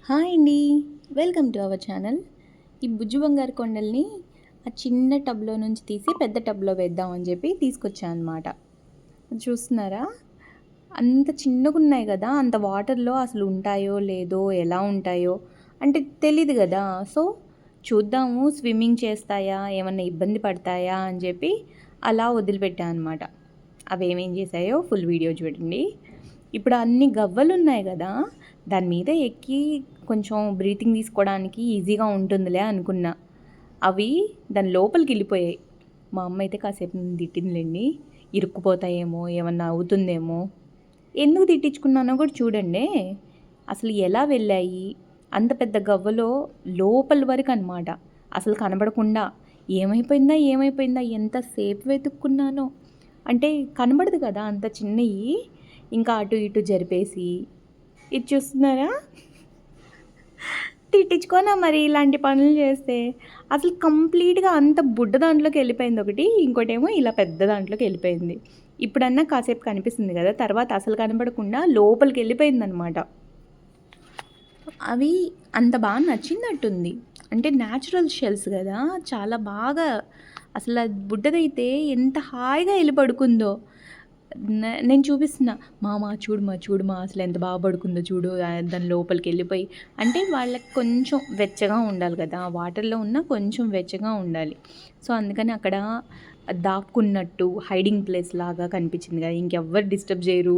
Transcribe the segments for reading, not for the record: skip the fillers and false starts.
Hi అండి. Welcome to our channel. ఈ బుజ్జి బంగారు కొండల్ని ఆ చిన్న టబ్‌లో నుంచి తీసి పెద్ద టబ్‌లో వేద్దామని చెప్పి తీసుకొచ్చా అనమాట. చూస్తున్నారా? అంత చిన్నగున్నాయి గదా! అంత వాటర్‌లో అసలు ఉంటాయో లేదో, ఎలా ఉంటాయో అంటే తెలీదు గదా! సో, చూద్దాము స్విమ్మింగ్ చేస్తాయా? ఏమన్నా ఇబ్బంది పడతాయా? అని చెప్పి అలా వదిలిపెట్టా అనమాట. అవేమేం చేశాయో ఫుల్ వీడియో చూడండి. ఇప్పుడు అన్ని గవ్వలున్నాయి గదా! దాని మీద ఎక్కి కొంచెం బ్రీతింగ్ తీసుకోవడానికి ఈజీగా ఉంటుందిలే అనుకున్నా. అవి దాని లోపలికెళ్ళిపోయాయి. మా అమ్మ అయితే కాసేపు నన్ను తిట్టిందిలెండి. ఇరుక్కుపోతాయేమో, ఏమన్నా అవుతుందేమో. ఎందుకు తిట్టించుకున్నానో కూడా చూడండే. అసలు ఎలా వెళ్ళాయి? అంత పెద్ద గవ్వలో లోపలి వరకనమాట. అసలు కనబడకుండా ఏమైపోయిందా ఎంతసేపు వెతుక్కున్నానో. అంటే కనబడదు కదా అంత చిన్నయి. ఇంకా అటు ఇటు జరిపేసి ఇది చూస్తున్నారా? తిట్టించుకోనా మరి ఇలాంటి పనులు చేస్తే. అసలు కంప్లీట్‌గా అంత బుడ్డ దాంట్లోకి వెళ్ళిపోయింది ఒకటి. ఇంకోటేమో ఇలా పెద్ద దాంట్లోకి వెళ్ళిపోయింది. ఇప్పుడన్నా కాసేపు కనిపిస్తుంది కదా! తర్వాత అసలు కనబడకుండా లోపలికి వెళ్ళిపోయిందనమాట. అవి అంత బాగా నచ్చినట్టుంది. అంటే న్యాచురల్ షెల్స్ కదా! చాలా బాగా అసలు అది బుడ్డదైతే ఎంత హాయిగా ఎళ్ళి పడుకుందో. నేను చూపిస్తున్నా. చూడుమా అసలు ఎంత బాగా పడుకుందో చూడు దాని లోపలికెళ్ళిపోయి. అంటే వాళ్ళకి కొంచెం వెచ్చగా ఉండాలి కదా! వాటర్‌లో ఉన్న కొంచెం వెచ్చగా ఉండాలి. సో, అందుకని అక్కడ దాక్కున్నట్టు హైడింగ్ ప్లేస్ లాగా కనిపించింది కదా! ఇంకెవ్వరు డిస్టర్బ్ చేయరు.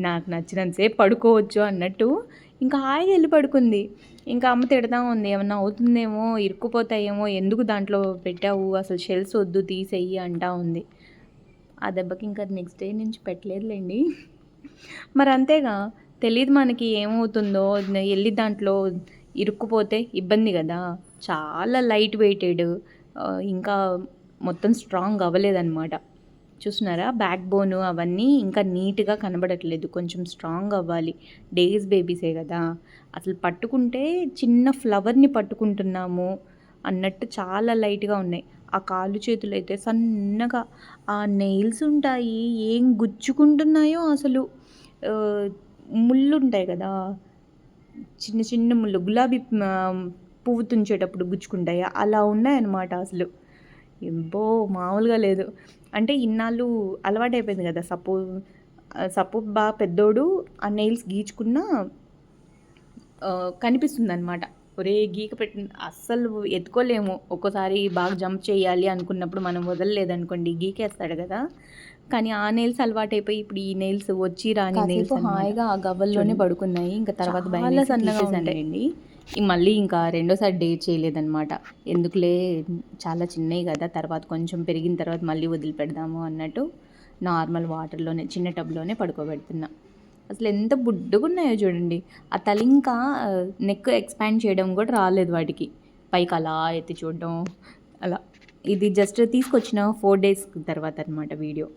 నాకు నచ్చినంత సేపు పడుకోవచ్చు అన్నట్టు ఇంకా హాయిగా ఎళ్ళి పడుకుంది. ఇంకా అమ్మ తిడతా ఉంది. ఏమన్నా అవుతుందేమో, ఇరుక్కుపోతాయేమో, ఎందుకు దాంట్లో పెట్టావు? అసలు షెల్స్ వద్దు తీసేయి అంటా ఉంది. ఆ దెబ్బకి ఇంకా నెక్స్ట్ డే నుంచి పెట్టలేదులేండి. మరి అంతేగా తెలీదు మనకి ఏమవుతుందో ఎళ్ళి దాంట్లో ఇరుక్కుపోతే ఇబ్బంది గదా! చాలా లైట్ వెయిటెడ్ ఇంకా మొత్తం స్ట్రాంగ్ అవ్వలేదనమాట. చూస్తున్నారా? బ్యాక్ బోను అవన్నీ ఇంకా నీట్‌గా కనబడట్లేదు. కొంచెం స్ట్రాంగ్ అవ్వాలి. డేస్ బేబీసే గదా! అసలు పట్టుకుంటే చిన్న ఫ్లవర్‌ని పట్టుకుంటున్నాము అన్నట్టు చాలా లైట్‌గా ఉన్నాయి. ఆ కాళ్ళు చేతులైతే సన్నగా ఆ నెయిల్స్ ఉంటాయి. ఏం గుచ్చుకుంటున్నాయో అసలు. ఆహ్, ముళ్ళుంటాయి గదా! చిన్న చిన్న ముళ్ళు గులాబీ పువ్వు తుంచేటప్పుడు గుచ్చుకుంటాయి. అలా ఉన్నాయన్నమాట అసలు. అబ్బో! మామూలుగా లేదు. అంటే ఇన్నాళ్ళు అలవాటయిపోయింది గదా! సపోజ్ పెద్దోడు ఆ నెయిల్స్ గీచుకున్నా కనిపిస్తుందనమాట. ఒరేయ్! గీక పెట్టింది అస్సలు ఎత్తుకోలేము. ఒక్కోసారి బాగా జంప్ చేయాలి అనుకున్నప్పుడు మనం వదలలేదనుకోండి గీకేస్తాడు గదా! కానీ ఆ నెయిల్స్ అలవాటైపోయి ఇప్పుడు ఈ నెయిల్స్ వచ్చి రాని నెయిల్స్ అన్నమాట. హాయిగా ఆ గవ్వల్లోనే పడుకున్నాయి. ఇంకా తర్వాత భయమేసి సన్నగా తీసేసానులెండి. మళ్ళీ ఇంకా రెండోసారి డేర్ చేయలేదనమాట. ఎందుకులే చాలా చిన్నయి గదా! తర్వాత కొంచెం పెరిగిన తర్వాత మళ్ళీ వదిలిపెడదాము అన్నట్టు నార్మల్ వాటర్‌లోనే చిన్న టబ్‌లోనే పడుకోబెడుతున్నా. అసలు ఎంత బుడ్డగున్నాయో చూడండి. ఆ తల ఇంకా నెక్ ఎక్స్‌పాండ్ చేయడం కూడా రాలేదు వాటికి. పైకి అలా ఎత్తి చూడడం అలా. ఇది జస్ట్ తీసుకొచ్చిన 4 డేస్ తర్వాత అనమాట వీడియో.